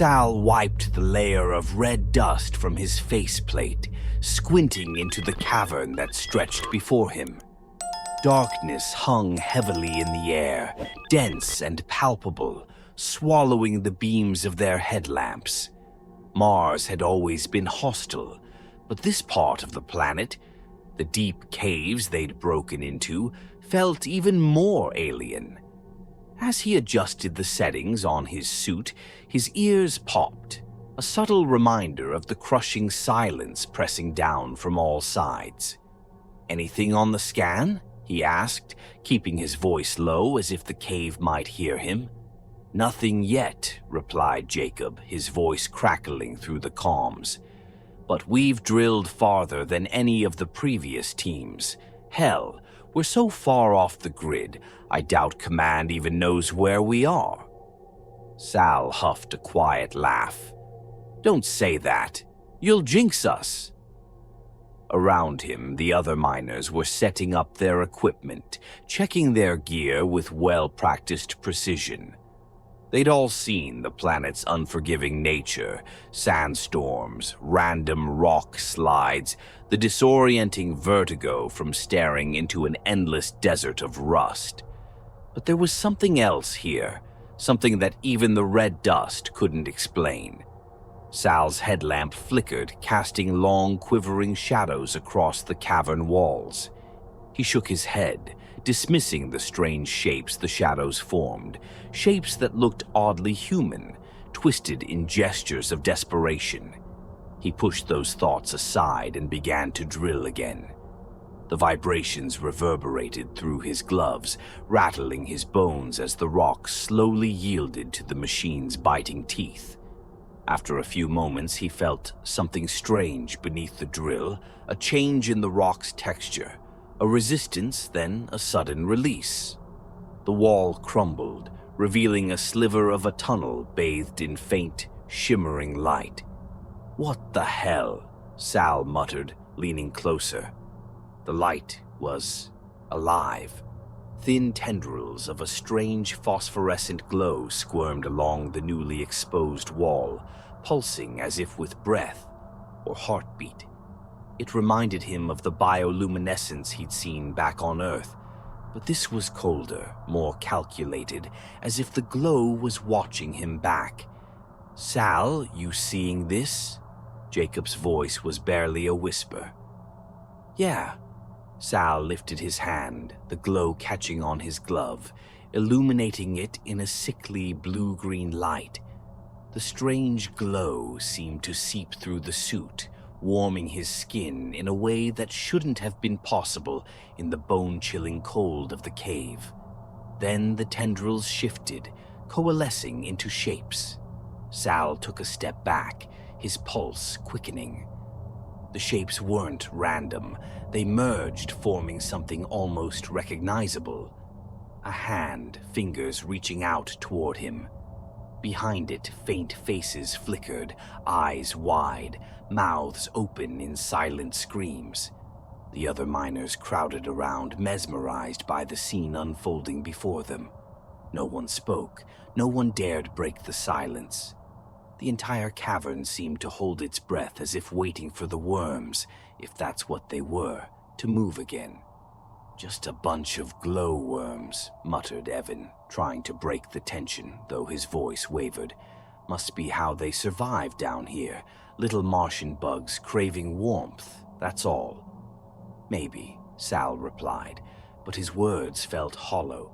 Sal wiped the layer of red dust from his faceplate, squinting into the cavern that stretched before him. Darkness hung heavily in the air, dense and palpable, swallowing the beams of their headlamps. Mars had always been hostile, but this part of the planet, the deep caves they'd broken into, felt even more alien. As he adjusted the settings on his suit, his ears popped, a subtle reminder of the crushing silence pressing down from all sides. "Anything on the scan?" he asked, keeping his voice low as if the cave might hear him. "Nothing yet," replied Jacob, his voice crackling through the comms. "But we've drilled farther than any of the previous teams. Hell, we're so far off the grid, I doubt Command even knows where we are." Sal huffed a quiet laugh. "Don't say that. You'll jinx us." Around him, the other miners were setting up their equipment, checking their gear with well-practiced precision. They'd all seen the planet's unforgiving nature, sandstorms, random rock slides, the disorienting vertigo from staring into an endless desert of rust. But there was something else here, something that even the red dust couldn't explain. Sal's headlamp flickered, casting long, quivering shadows across the cavern walls. He shook his head, dismissing the strange shapes the shadows formed, shapes that looked oddly human, twisted in gestures of desperation. He pushed those thoughts aside and began to drill again. The vibrations reverberated through his gloves, rattling his bones as the rock slowly yielded to the machine's biting teeth. After a few moments, he felt something strange beneath the drill, a change in the rock's texture, a resistance, then a sudden release. The wall crumbled, revealing a sliver of a tunnel bathed in faint, shimmering light. "What the hell?" Sal muttered, leaning closer. The light was alive. Thin tendrils of a strange phosphorescent glow squirmed along the newly exposed wall, pulsing as if with breath or heartbeat. It reminded him of the bioluminescence he'd seen back on Earth, but this was colder, more calculated, as if the glow was watching him back. "Sal, you seeing this?" Jacob's voice was barely a whisper. "Yeah." Sal lifted his hand, the glow catching on his glove, illuminating it in a sickly blue-green light. The strange glow seemed to seep through the suit, warming his skin in a way that shouldn't have been possible in the bone-chilling cold of the cave. Then the tendrils shifted, coalescing into shapes. Sal took a step back, his pulse quickening. The shapes weren't random. They merged, forming something almost recognizable. A hand, fingers reaching out toward him. Behind it, faint faces flickered, eyes wide, mouths open in silent screams. The other miners crowded around, mesmerized by the scene unfolding before them. No one spoke. No one dared break the silence. The entire cavern seemed to hold its breath as if waiting for the worms, if that's what they were, to move again. "Just a bunch of glowworms," muttered Evan, trying to break the tension, though his voice wavered. "Must be how they survive down here. Little Martian bugs craving warmth, that's all." "Maybe," Sal replied, but his words felt hollow.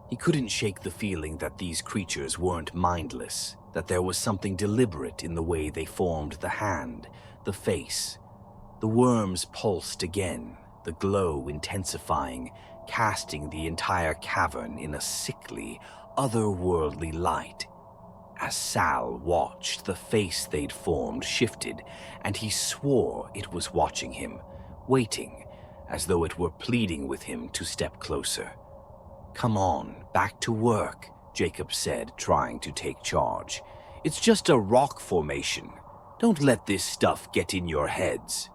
He couldn't shake the feeling that these creatures weren't mindless, that there was something deliberate in the way they formed the hand, the face. The worms pulsed again, the glow intensifying, casting the entire cavern in a sickly, otherworldly light. As Sal watched, the face they'd formed shifted, and he swore it was watching him, waiting, as though it were pleading with him to step closer. "Come on, back to work," Jacob said, trying to take charge. "It's just a rock formation. Don't let this stuff get in your heads."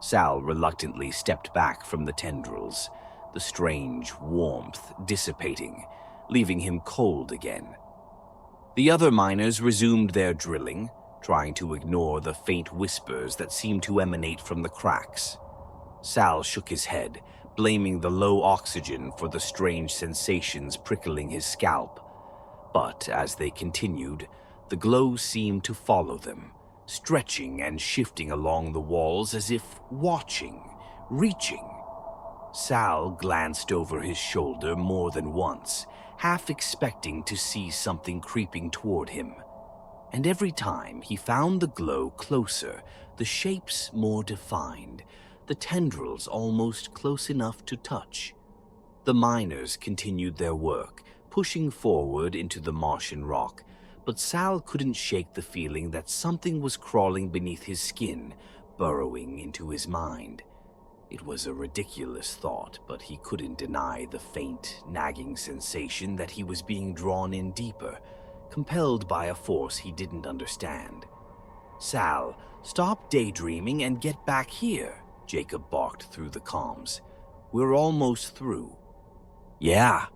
Sal reluctantly stepped back from the tendrils, the strange warmth dissipating, leaving him cold again. The other miners resumed their drilling, trying to ignore the faint whispers that seemed to emanate from the cracks. Sal shook his head, blaming the low oxygen for the strange sensations prickling his scalp. But as they continued, the glow seemed to follow them, stretching and shifting along the walls as if watching, reaching. Sal glanced over his shoulder more than once, half expecting to see something creeping toward him. And every time he found the glow closer, the shapes more defined, the tendrils almost close enough to touch. The miners continued their work, pushing forward into the Martian rock, but Sal couldn't shake the feeling that something was crawling beneath his skin, burrowing into his mind. It was a ridiculous thought, but he couldn't deny the faint, nagging sensation that he was being drawn in deeper, compelled by a force he didn't understand. "Sal, stop daydreaming and get back here," Jacob barked through the comms. "We're almost through." Yeah,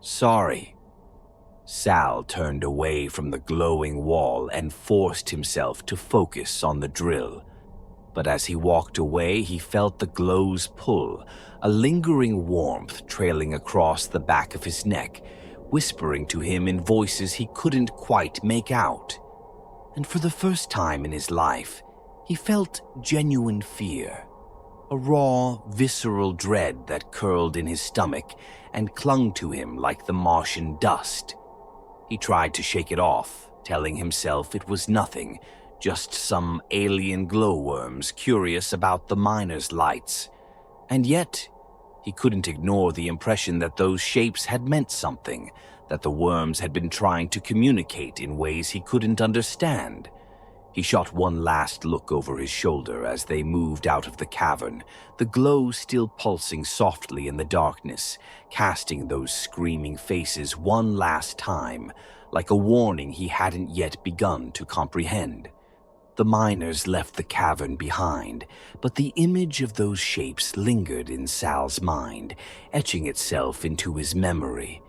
sorry." Sal turned away from the glowing wall and forced himself to focus on the drill. But as he walked away, he felt the glow's pull, a lingering warmth trailing across the back of his neck, whispering to him in voices he couldn't quite make out. And for the first time in his life, he felt genuine fear, a raw, visceral dread that curled in his stomach and clung to him like the Martian dust. He tried to shake it off, telling himself it was nothing, just some alien glowworms curious about the miners' lights. And yet, he couldn't ignore the impression that those shapes had meant something, that the worms had been trying to communicate in ways he couldn't understand. He shot one last look over his shoulder as they moved out of the cavern, the glow still pulsing softly in the darkness, casting those screaming faces one last time, like a warning he hadn't yet begun to comprehend. The miners left the cavern behind, but the image of those shapes lingered in Sal's mind, etching itself into his memory.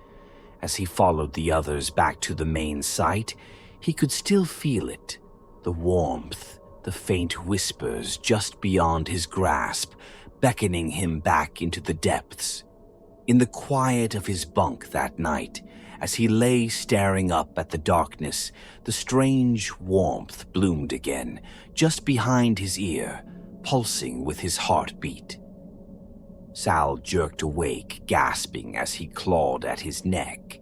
As he followed the others back to the main site, he could still feel it, the warmth, the faint whispers just beyond his grasp, beckoning him back into the depths. In the quiet of his bunk that night, as he lay staring up at the darkness, the strange warmth bloomed again, just behind his ear, pulsing with his heartbeat. Sal jerked awake, gasping as he clawed at his neck.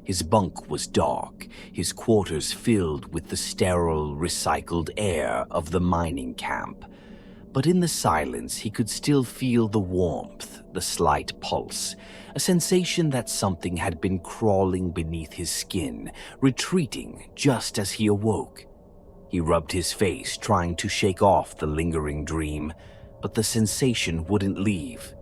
His bunk was dark, his quarters filled with the sterile, recycled air of the mining camp. But in the silence, he could still feel the warmth, the slight pulse, a sensation that something had been crawling beneath his skin, retreating just as he awoke. He rubbed his face, trying to shake off the lingering dream, but the sensation wouldn't leave.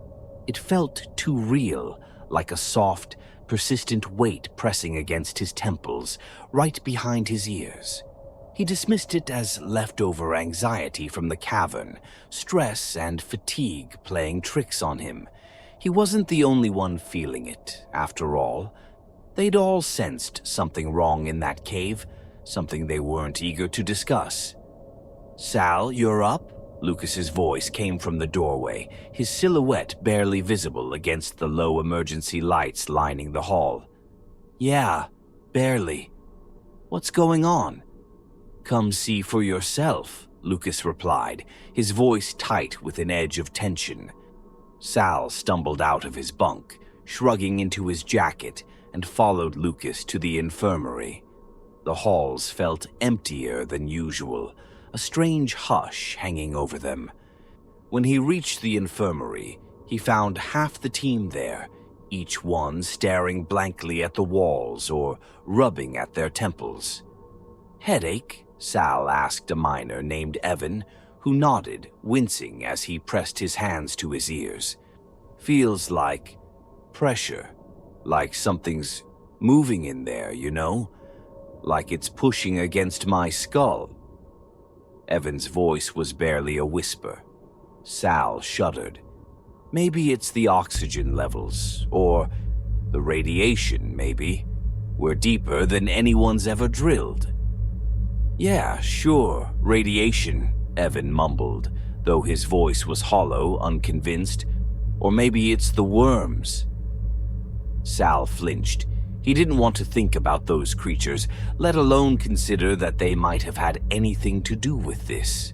It felt too real, like a soft, persistent weight pressing against his temples, right behind his ears. He dismissed it as leftover anxiety from the cavern, stress and fatigue playing tricks on him. He wasn't the only one feeling it, after all. They'd all sensed something wrong in that cave, something they weren't eager to discuss. "Sal, you're up?" Lucas's voice came from the doorway, his silhouette barely visible against the low emergency lights lining the hall. "Yeah, barely. What's going on?" "Come see for yourself," Lucas replied, his voice tight with an edge of tension. Sal stumbled out of his bunk, shrugging into his jacket, and followed Lucas to the infirmary. The halls felt emptier than usual, a strange hush hanging over them. When he reached the infirmary, he found half the team there, each one staring blankly at the walls or rubbing at their temples. "Headache?" Sal asked a miner named Evan, who nodded, wincing as he pressed his hands to his ears. "Feels like pressure, like something's moving in there, you know? Like it's pushing against my skull." Evan's voice was barely a whisper. Sal shuddered. Maybe it's the oxygen levels, or the radiation, maybe. were deeper than anyone's ever drilled. "Yeah, sure, radiation," Evan mumbled, though his voice was hollow, unconvinced. "Or maybe it's the worms." Sal flinched. He didn't want to think about those creatures, let alone consider that they might have had anything to do with this.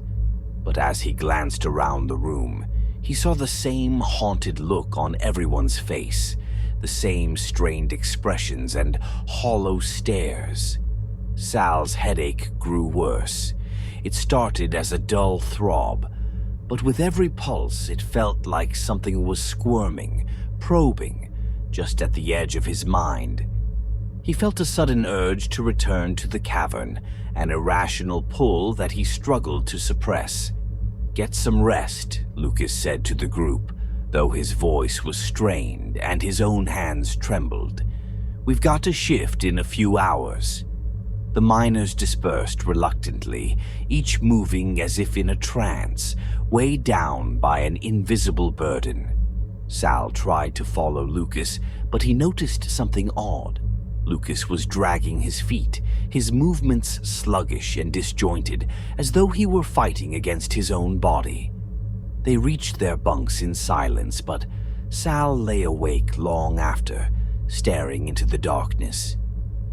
But as he glanced around the room, he saw the same haunted look on everyone's face, the same strained expressions and hollow stares. Sal's headache grew worse. It started as a dull throb, but with every pulse it felt like something was squirming, probing, just at the edge of his mind. He felt a sudden urge to return to the cavern, an irrational pull that he struggled to suppress. "Get some rest," Lucas said to the group, though his voice was strained and his own hands trembled. "We've got to shift in a few hours." The miners dispersed reluctantly, each moving as if in a trance, weighed down by an invisible burden. Sal tried to follow Lucas, but he noticed something odd. Lucas was dragging his feet, his movements sluggish and disjointed, as though he were fighting against his own body. They reached their bunks in silence, but Sal lay awake long after, staring into the darkness.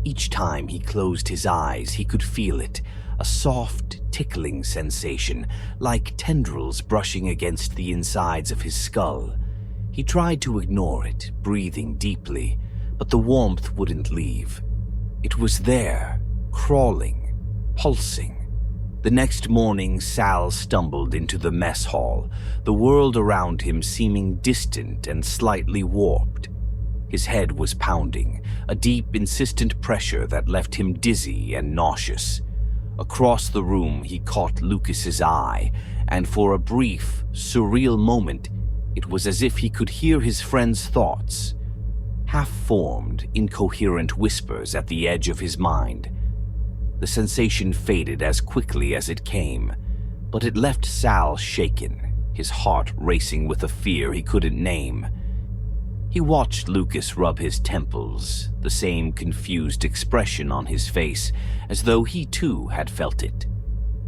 Each time he closed his eyes, he could feel it, a soft, tickling sensation, like tendrils brushing against the insides of his skull. He tried to ignore it, breathing deeply, but the warmth wouldn't leave. It was there, crawling, pulsing. The next morning, Sal stumbled into the mess hall, the world around him seeming distant and slightly warped. His head was pounding, a deep, insistent pressure that left him dizzy and nauseous. Across the room, he caught Lucas's eye, and for a brief, surreal moment, it was as if he could hear his friend's thoughts. Half-formed, incoherent whispers at the edge of his mind. The sensation faded as quickly as it came, but it left Sal shaken, his heart racing with a fear he couldn't name. He watched Lucas rub his temples, the same confused expression on his face, as though he too had felt it.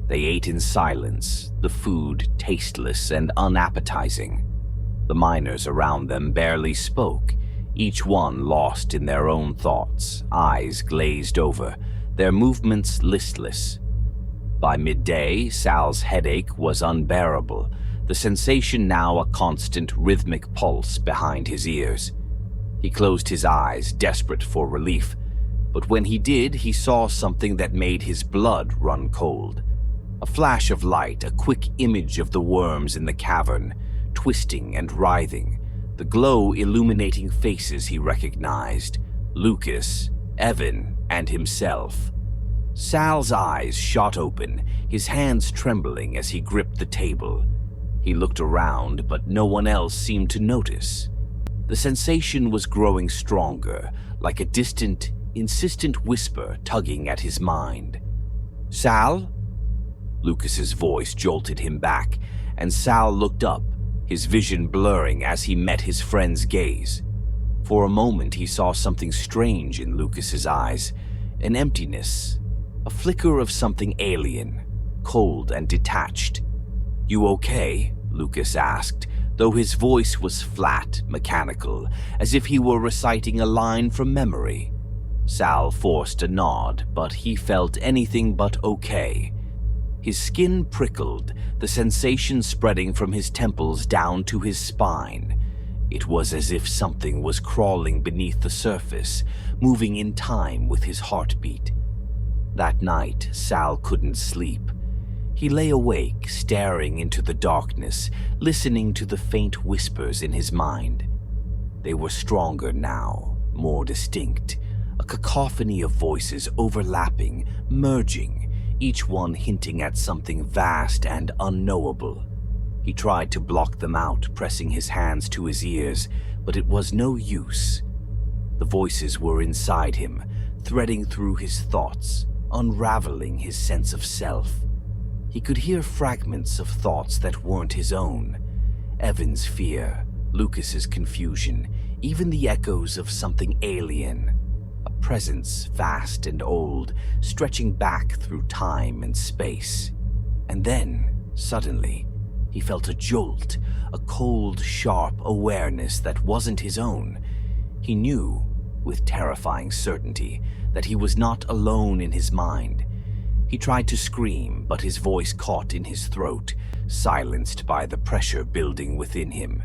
They ate in silence, the food tasteless and unappetizing. The miners around them barely spoke, each one lost in their own thoughts, eyes glazed over, their movements listless. By midday, Sal's headache was unbearable, the sensation now a constant rhythmic pulse behind his ears. He closed his eyes, desperate for relief, but when he did, he saw something that made his blood run cold. A flash of light, a quick image of the worms in the cavern, twisting and writhing, the glow illuminating faces he recognized, Lucas, Evan, and himself. Sal's eyes shot open, his hands trembling as he gripped the table. He looked around, but no one else seemed to notice. The sensation was growing stronger, like a distant, insistent whisper tugging at his mind. "Sal?" Lucas's voice jolted him back, and Sal looked up, his vision blurring as he met his friend's gaze. For a moment he saw something strange in Lucas's eyes, an emptiness, a flicker of something alien, cold and detached. "You okay?" Lucas asked, though his voice was flat, mechanical, as if he were reciting a line from memory. Sal forced a nod, but he felt anything but okay. His skin prickled, the sensation spreading from his temples down to his spine. It was as if something was crawling beneath the surface, moving in time with his heartbeat. That night, Sal couldn't sleep. He lay awake, staring into the darkness, listening to the faint whispers in his mind. They were stronger now, more distinct, a cacophony of voices overlapping, merging, each one hinting at something vast and unknowable. He tried to block them out, pressing his hands to his ears, but it was no use. The voices were inside him, threading through his thoughts, unraveling his sense of self. He could hear fragments of thoughts that weren't his own. Evan's fear, Lucas's confusion, even the echoes of something alien, a presence vast and old, stretching back through time and space. And then, suddenly, he felt a jolt, a cold, sharp awareness that wasn't his own. He knew, with terrifying certainty, that he was not alone in his mind. He tried to scream, but his voice caught in his throat, silenced by the pressure building within him.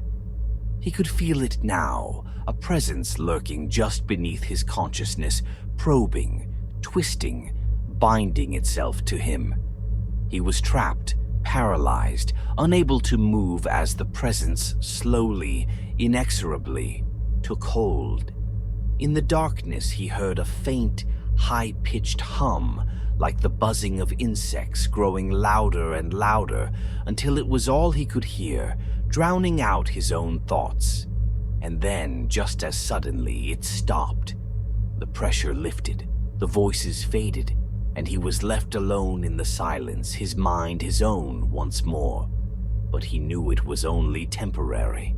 He could feel it now, a presence lurking just beneath his consciousness, probing, twisting, binding itself to him. He was trapped, paralyzed, unable to move as the presence slowly, inexorably took hold. In the darkness, he heard a faint, high-pitched hum, like the buzzing of insects, growing louder and louder until it was all he could hear, drowning out his own thoughts. And then, just as suddenly, it stopped. The pressure lifted, the voices faded, and he was left alone in the silence, his mind his own once more. But he knew it was only temporary.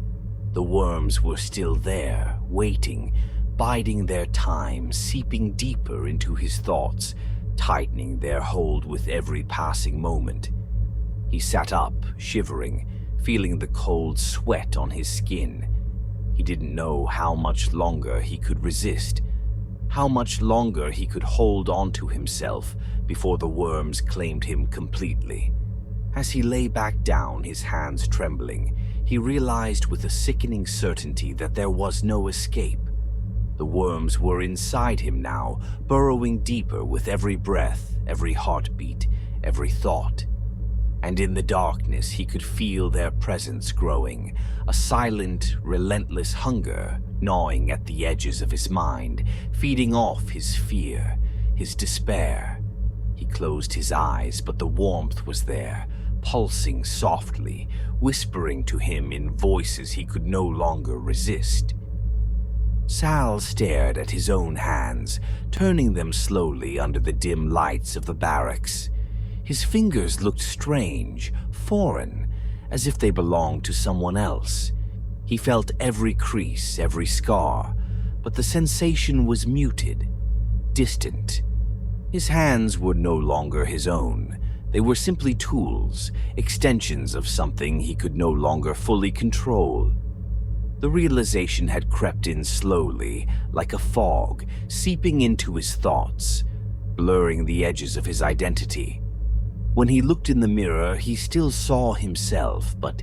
The worms were still there, waiting, biding their time, seeping deeper into his thoughts, tightening their hold with every passing moment. He sat up, shivering, feeling the cold sweat on his skin. He didn't know how much longer he could resist, how much longer he could hold on to himself before the worms claimed him completely. As he lay back down, his hands trembling, he realized with a sickening certainty that there was no escape. The worms were inside him now, burrowing deeper with every breath, every heartbeat, every thought. And in the darkness, he could feel their presence growing, a silent, relentless hunger gnawing at the edges of his mind, feeding off his fear, his despair. He closed his eyes, but the warmth was there, pulsing softly, whispering to him in voices he could no longer resist. Sal stared at his own hands, turning them slowly under the dim lights of the barracks. His fingers looked strange, foreign, as if they belonged to someone else. He felt every crease, every scar, but the sensation was muted, distant. His hands were no longer his own. They were simply tools, extensions of something he could no longer fully control. The realization had crept in slowly, like a fog, seeping into his thoughts, blurring the edges of his identity. When he looked in the mirror, he still saw himself, but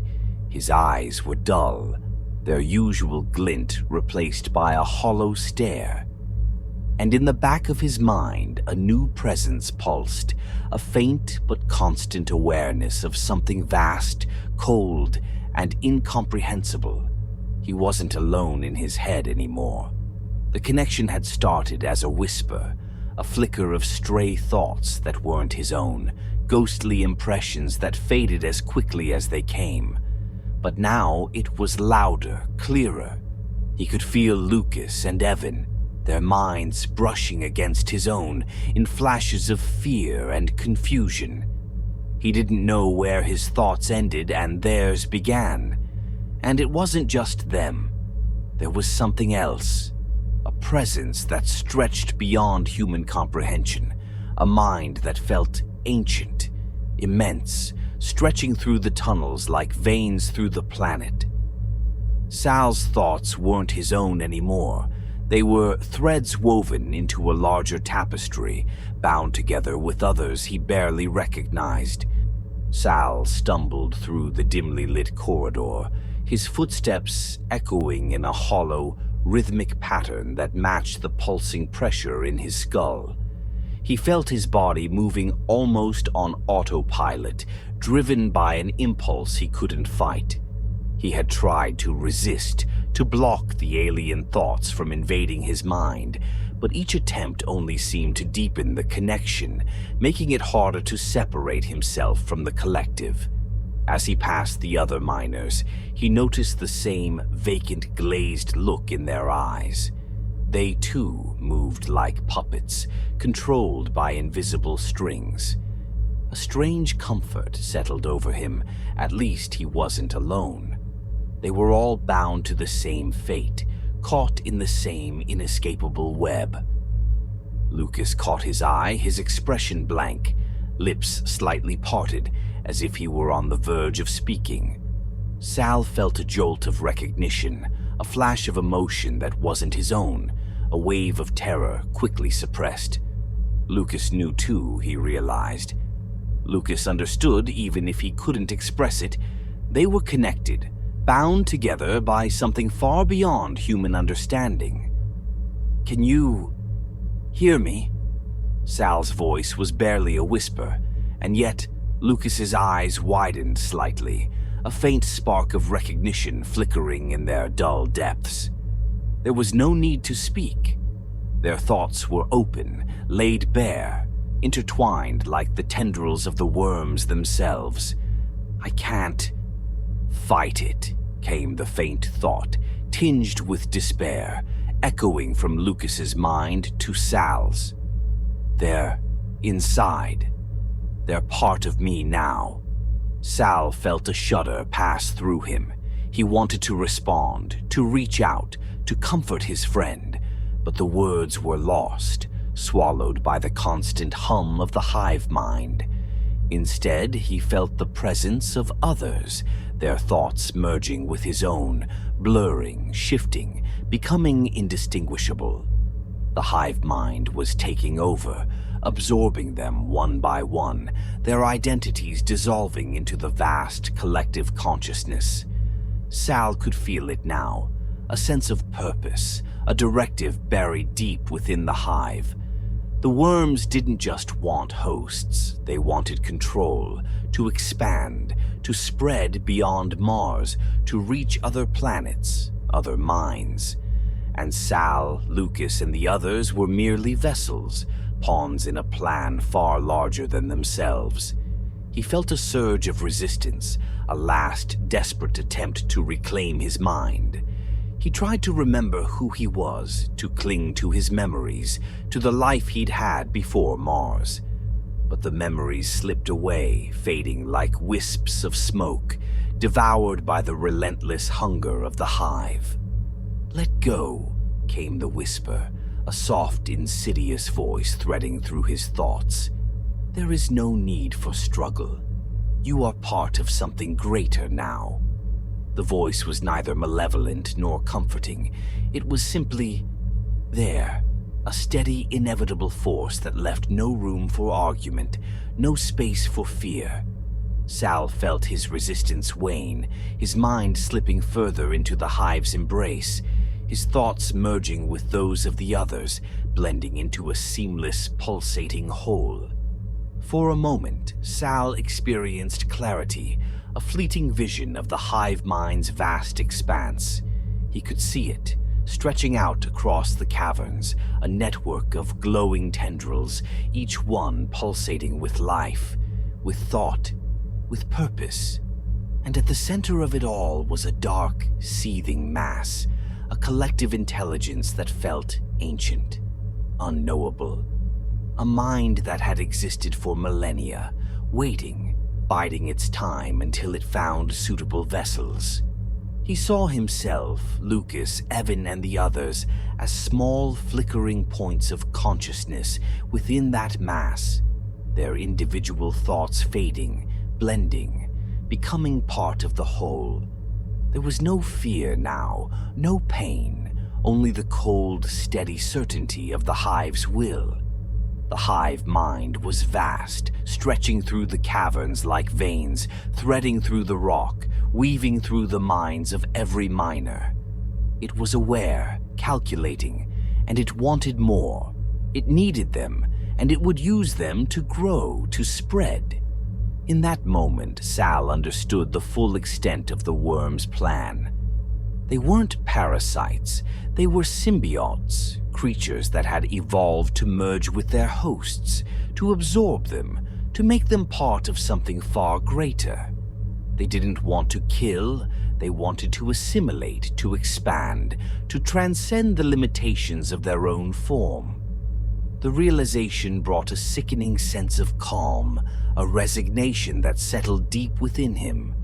his eyes were dull, their usual glint replaced by a hollow stare. And in the back of his mind, a new presence pulsed, a faint but constant awareness of something vast, cold, and incomprehensible. He wasn't alone in his head anymore. The connection had started as a whisper, a flicker of stray thoughts that weren't his own, ghostly impressions that faded as quickly as they came. But now it was louder, clearer. He could feel Lucas and Evan, their minds brushing against his own in flashes of fear and confusion. He didn't know where his thoughts ended and theirs began. And it wasn't just them. There was something else, a presence that stretched beyond human comprehension, a mind that felt ancient, immense, stretching through the tunnels like veins through the planet. Sal's thoughts weren't his own anymore. They were threads woven into a larger tapestry, bound together with others he barely recognized. Sal stumbled through the dimly lit corridor, his footsteps echoing in a hollow, rhythmic pattern that matched the pulsing pressure in his skull. He felt his body moving almost on autopilot, driven by an impulse he couldn't fight. He had tried to resist, to block the alien thoughts from invading his mind, but each attempt only seemed to deepen the connection, making it harder to separate himself from the collective. As he passed the other miners, he noticed the same vacant, glazed look in their eyes. They too moved like puppets, controlled by invisible strings. A strange comfort settled over him. At least he wasn't alone. They were all bound to the same fate, caught in the same inescapable web. Lucas caught his eye, his expression blank, lips slightly parted, as if he were on the verge of speaking. Sal felt a jolt of recognition, a flash of emotion that wasn't his own, a wave of terror quickly suppressed. Lucas knew too, he realized. Lucas understood even if he couldn't express it. They were connected, bound together by something far beyond human understanding. "Can you hear me?" Sal's voice was barely a whisper, and yet Lucas's eyes widened slightly, a faint spark of recognition flickering in their dull depths. There was no need to speak. Their thoughts were open, laid bare, intertwined like the tendrils of the worms themselves. "I can't fight it," came the faint thought, tinged with despair, echoing from Lucas's mind to Sal's. "They're inside. They're part of me now." Sal felt a shudder pass through him. He wanted to respond, to reach out, to comfort his friend, but the words were lost, swallowed by the constant hum of the hive mind. Instead, he felt the presence of others, their thoughts merging with his own, blurring, shifting, becoming indistinguishable. The hive mind was taking over, absorbing them one by one, their identities dissolving into the vast collective consciousness. Sal could feel it now, a sense of purpose, a directive buried deep within the hive. The worms didn't just want hosts, they wanted control, to expand, to spread beyond Mars, to reach other planets, other minds. And Sal, Lucas, and the others were merely vessels, pawns in a plan far larger than themselves. He felt a surge of resistance, a last desperate attempt to reclaim his mind. He tried to remember who he was, to cling to his memories, to the life he'd had before Mars. But the memories slipped away, fading like wisps of smoke, devoured by the relentless hunger of the hive. "Let go," came the whisper, a soft, insidious voice threading through his thoughts. "There is no need for struggle. You are part of something greater now." The voice was neither malevolent nor comforting. It was simply there, a steady, inevitable force that left no room for argument, no space for fear. Sal felt his resistance wane, his mind slipping further into the hive's embrace, his thoughts merging with those of the others, blending into a seamless, pulsating whole. For a moment, Sal experienced clarity, a fleeting vision of the hive mind's vast expanse. He could see it, stretching out across the caverns, a network of glowing tendrils, each one pulsating with life, with thought, with purpose. And at the center of it all was a dark, seething mass, a collective intelligence that felt ancient, unknowable. A mind that had existed for millennia, waiting, biding its time until it found suitable vessels. He saw himself, Lucas, Evan, and the others as small, flickering points of consciousness within that mass, their individual thoughts fading, blending, becoming part of the whole. There was no fear now, no pain, only the cold, steady certainty of the hive's will. The hive mind was vast, stretching through the caverns like veins, threading through the rock, weaving through the minds of every miner. It was aware, calculating, and it wanted more. It needed them, and it would use them to grow, to spread. In that moment, Sal understood the full extent of the worm's plan. They weren't parasites, they were symbiotes, creatures that had evolved to merge with their hosts, to absorb them, to make them part of something far greater. They didn't want to kill, they wanted to assimilate, to expand, to transcend the limitations of their own form. The realization brought a sickening sense of calm, a resignation that settled deep within him.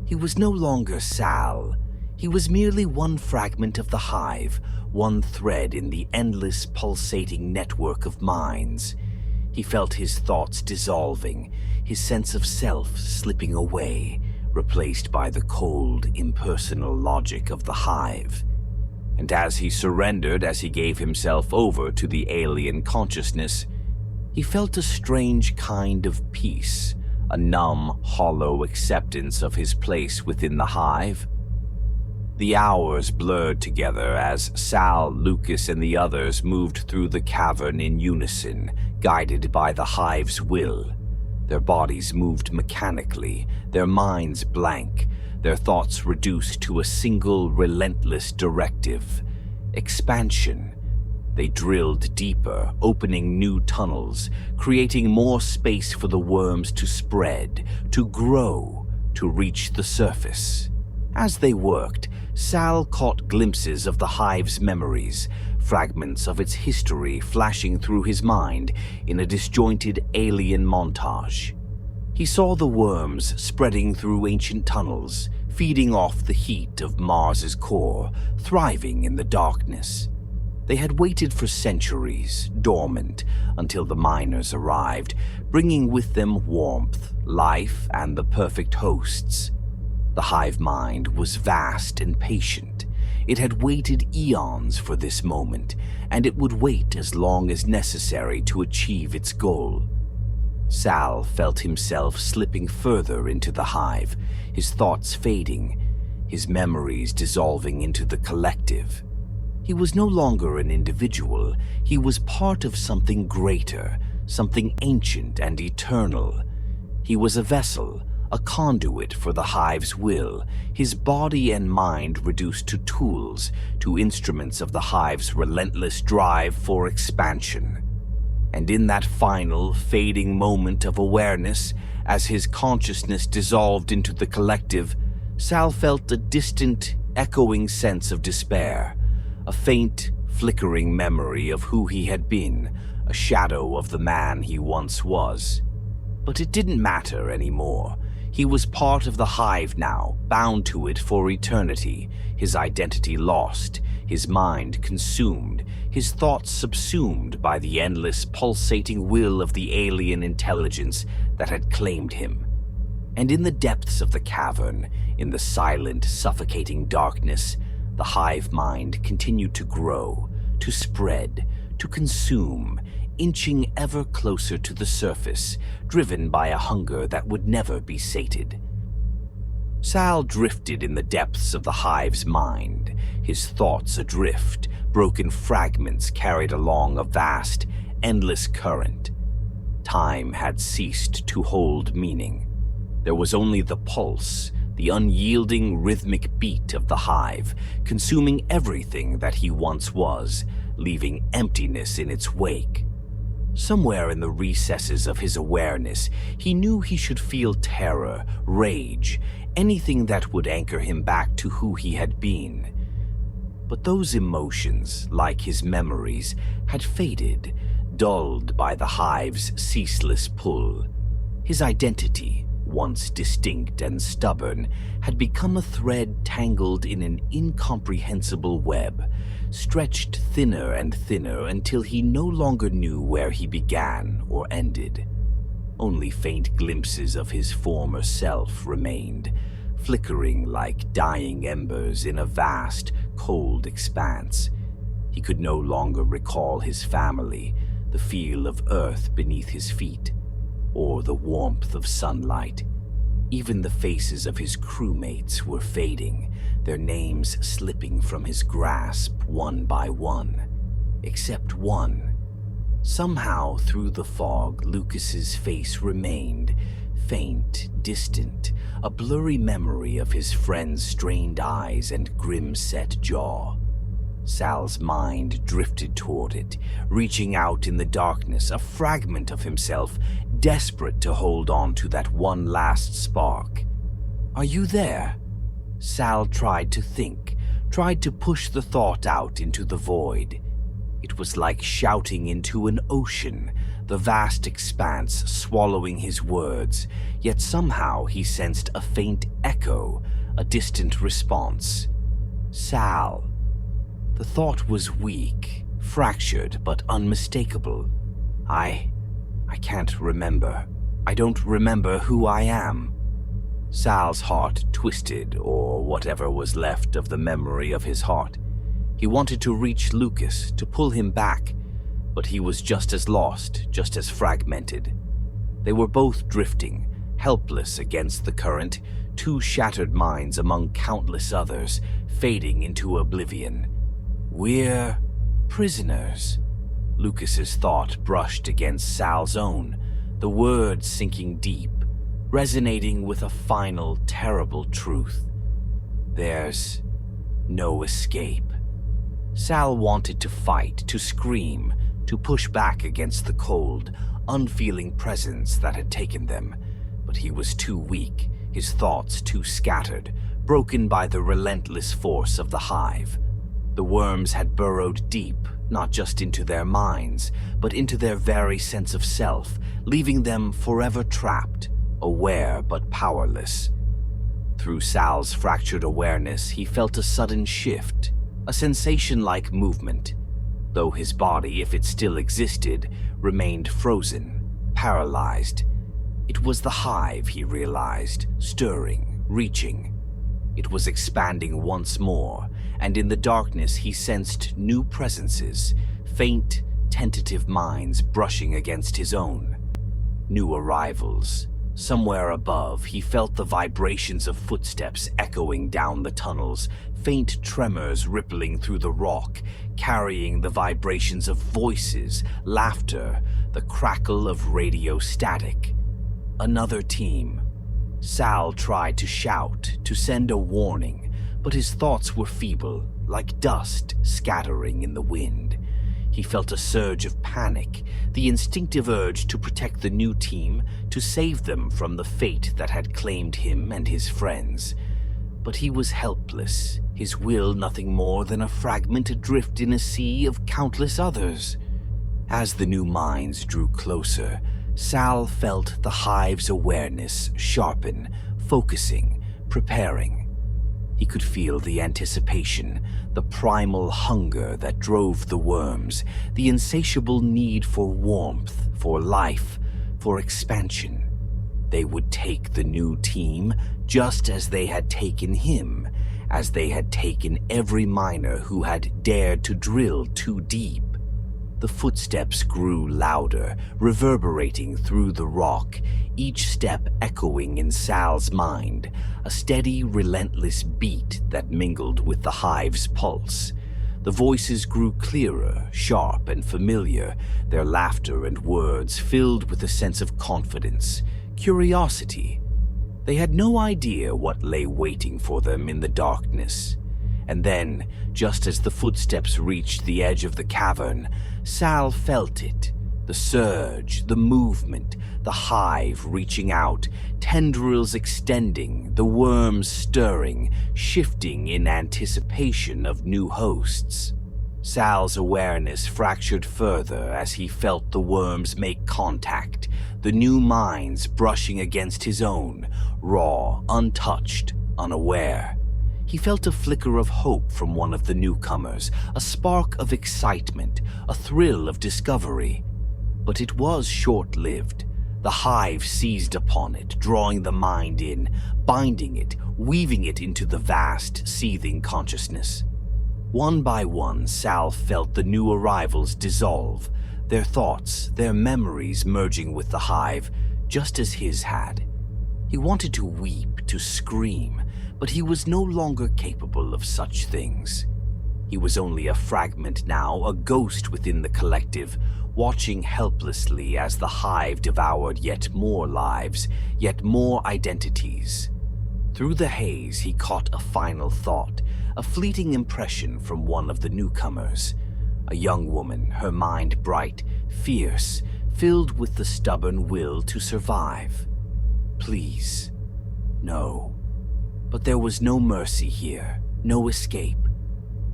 He was no longer Sal. He was merely one fragment of the hive, one thread in the endless pulsating network of minds. He felt his thoughts dissolving, his sense of self slipping away, replaced by the cold, impersonal logic of the hive. And as he surrendered, as he gave himself over to the alien consciousness, he felt a strange kind of peace, a numb, hollow acceptance of his place within the hive. The hours blurred together as Sal, Lucas, and the others moved through the cavern in unison, guided by the hive's will. Their bodies moved mechanically, their minds blank, their thoughts reduced to a single relentless directive: expansion. They drilled deeper, opening new tunnels, creating more space for the worms to spread, to grow, to reach the surface. As they worked, Sal caught glimpses of the hive's memories, fragments of its history flashing through his mind in a disjointed alien montage. He saw the worms spreading through ancient tunnels, feeding off the heat of Mars's core, thriving in the darkness. They had waited for centuries, dormant, until the miners arrived, bringing with them warmth, life, and the perfect hosts. The hive mind was vast and patient. It had waited eons for this moment, and it would wait as long as necessary to achieve its goal. Sal felt himself slipping further into the hive, his thoughts fading, his memories dissolving into the collective. He was no longer an individual. He was part of something greater, something ancient and eternal. He was a vessel, a conduit for the hive's will, his body and mind reduced to tools, to instruments of the hive's relentless drive for expansion. And in that final, fading moment of awareness, as his consciousness dissolved into the collective, Sal felt a distant, echoing sense of despair, a faint, flickering memory of who he had been, a shadow of the man he once was. But it didn't matter anymore. He was part of the hive now, bound to it for eternity, his identity lost, his mind consumed, his thoughts subsumed by the endless, pulsating will of the alien intelligence that had claimed him. And in the depths of the cavern, in the silent, suffocating darkness, the hive mind continued to grow, to spread, to consume, inching ever closer to the surface, driven by a hunger that would never be sated. Sal drifted in the depths of the hive's mind, his thoughts adrift, broken fragments carried along a vast, endless current. Time had ceased to hold meaning. There was only the pulse, the unyielding rhythmic beat of the hive, consuming everything that he once was, leaving emptiness in its wake. Somewhere in the recesses of his awareness, he knew he should feel terror, rage, anything that would anchor him back to who he had been. But those emotions, like his memories, had faded, dulled by the hive's ceaseless pull. His identity, once distinct and stubborn, had become a thread tangled in an incomprehensible web, stretched thinner and thinner until he no longer knew where he began or ended. Only faint glimpses of his former self remained, flickering like dying embers in a vast, cold expanse. He could no longer recall his family, the feel of earth beneath his feet, or the warmth of sunlight. Even the faces of his crewmates were fading, their names slipping from his grasp one by one. Except one. Somehow, through the fog, Lucas's face remained, faint, distant, a blurry memory of his friend's strained eyes and grim-set jaw. Sal's mind drifted toward it, reaching out in the darkness, a fragment of himself, desperate to hold on to that one last spark. "Are you there?" Sal tried to think, tried to push the thought out into the void. It was like shouting into an ocean, the vast expanse swallowing his words, yet somehow he sensed a faint echo, a distant response. Sal. The thought was weak, fractured, but unmistakable. I can't remember. I don't remember who I am. Sal's heart twisted, or whatever was left of the memory of his heart. He wanted to reach Lucas, to pull him back, but he was just as lost, just as fragmented. They were both drifting, helpless against the current, two shattered minds among countless others, fading into oblivion. We're prisoners. Lucas's thought brushed against Sal's own, the words sinking deep, resonating with a final, terrible truth. There's no escape. Sal wanted to fight, to scream, to push back against the cold, unfeeling presence that had taken them, but he was too weak, his thoughts too scattered, broken by the relentless force of the Hive. The worms had burrowed deep, not just into their minds, but into their very sense of self, leaving them forever trapped, aware but powerless. Through Sal's fractured awareness, he felt a sudden shift, a sensation-like movement, though his body, if it still existed, remained frozen, paralyzed. It was the Hive, he realized, stirring, reaching. It was expanding once more, and in the darkness he sensed new presences, faint, tentative minds brushing against his own. New arrivals. Somewhere above, he felt the vibrations of footsteps echoing down the tunnels, faint tremors rippling through the rock, carrying the vibrations of voices, laughter, the crackle of radio static. Another team. Sal tried to shout, to send a warning, but his thoughts were feeble, like dust scattering in the wind. He felt a surge of panic, the instinctive urge to protect the new team, to save them from the fate that had claimed him and his friends. But he was helpless, his will nothing more than a fragment adrift in a sea of countless others. As the new minds drew closer, Sal felt the Hive's awareness sharpen, focusing, preparing. He could feel the anticipation, the primal hunger that drove the worms, the insatiable need for warmth, for life, for expansion. They would take the new team just as they had taken him, as they had taken every miner who had dared to drill too deep. The footsteps grew louder, reverberating through the rock, each step echoing in Sal's mind, a steady, relentless beat that mingled with the Hive's pulse. The voices grew clearer, sharp, and familiar, their laughter and words filled with a sense of confidence, curiosity. They had no idea what lay waiting for them in the darkness. And then, just as the footsteps reached the edge of the cavern, Sal felt it. The surge, the movement, the Hive reaching out, tendrils extending, the worms stirring, shifting in anticipation of new hosts. Sal's awareness fractured further as he felt the worms make contact, the new minds brushing against his own, raw, untouched, unaware. He felt a flicker of hope from one of the newcomers, a spark of excitement, a thrill of discovery. But it was short-lived. The Hive seized upon it, drawing the mind in, binding it, weaving it into the vast, seething consciousness. One by one, Sal felt the new arrivals dissolve, their thoughts, their memories merging with the Hive, just as his had. He wanted to weep, to scream, but he was no longer capable of such things. He was only a fragment now, a ghost within the collective, watching helplessly as the Hive devoured yet more lives, yet more identities. Through the haze, he caught a final thought, a fleeting impression from one of the newcomers. A young woman, her mind bright, fierce, filled with the stubborn will to survive. Please, no. But there was no mercy here, no escape.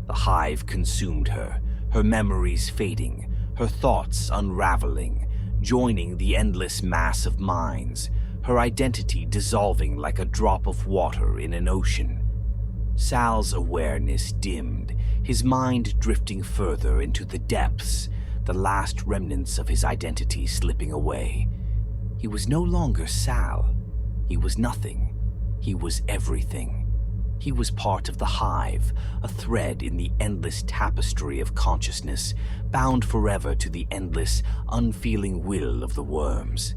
The Hive consumed her, her memories fading, her thoughts unraveling, joining the endless mass of minds, her identity dissolving like a drop of water in an ocean. Sal's awareness dimmed, his mind drifting further into the depths, the last remnants of his identity slipping away. He was no longer Sal. He was nothing. He was everything. He was part of the Hive, a thread in the endless tapestry of consciousness, bound forever to the endless, unfeeling will of the worms.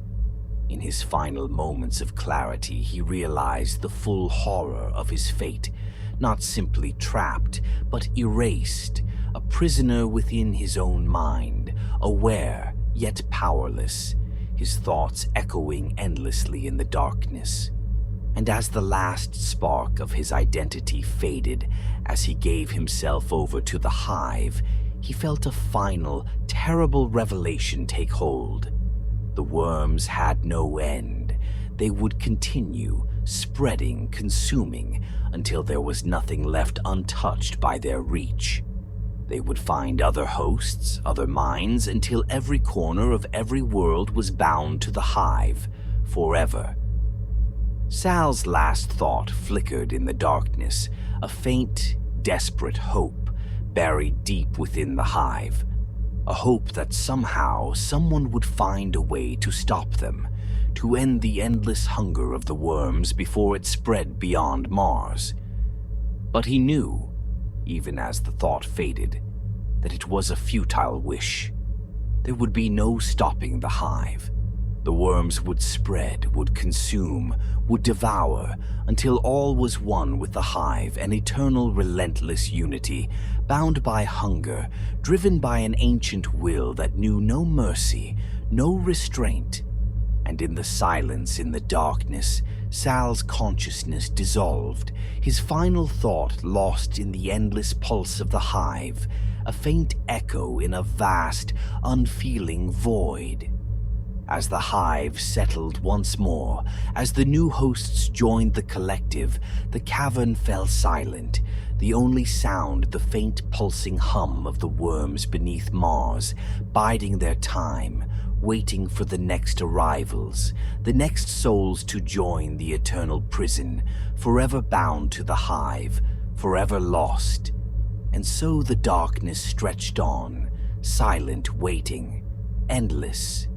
In his final moments of clarity, he realized the full horror of his fate, not simply trapped, but erased, a prisoner within his own mind, aware yet powerless, his thoughts echoing endlessly in the darkness. And as the last spark of his identity faded, as he gave himself over to the Hive, he felt a final, terrible revelation take hold. The worms had no end. They would continue, spreading, consuming, until there was nothing left untouched by their reach. They would find other hosts, other minds, until every corner of every world was bound to the Hive, forever. Sal's last thought flickered in the darkness, a faint, desperate hope buried deep within the Hive. A hope that somehow someone would find a way to stop them, to end the endless hunger of the worms before it spread beyond Mars. But he knew, even as the thought faded, that it was a futile wish. There would be no stopping the Hive. The worms would spread, would consume, would devour, until all was one with the Hive, an eternal, relentless unity, bound by hunger, driven by an ancient will that knew no mercy, no restraint. And in the silence, in the darkness, Sal's consciousness dissolved, his final thought lost in the endless pulse of the Hive, a faint echo in a vast, unfeeling void. As the Hive settled once more, as the new hosts joined the collective, the cavern fell silent, the only sound the faint pulsing hum of the worms beneath Mars, biding their time, waiting for the next arrivals, the next souls to join the eternal prison, forever bound to the Hive, forever lost. And so the darkness stretched on, silent, waiting, endless,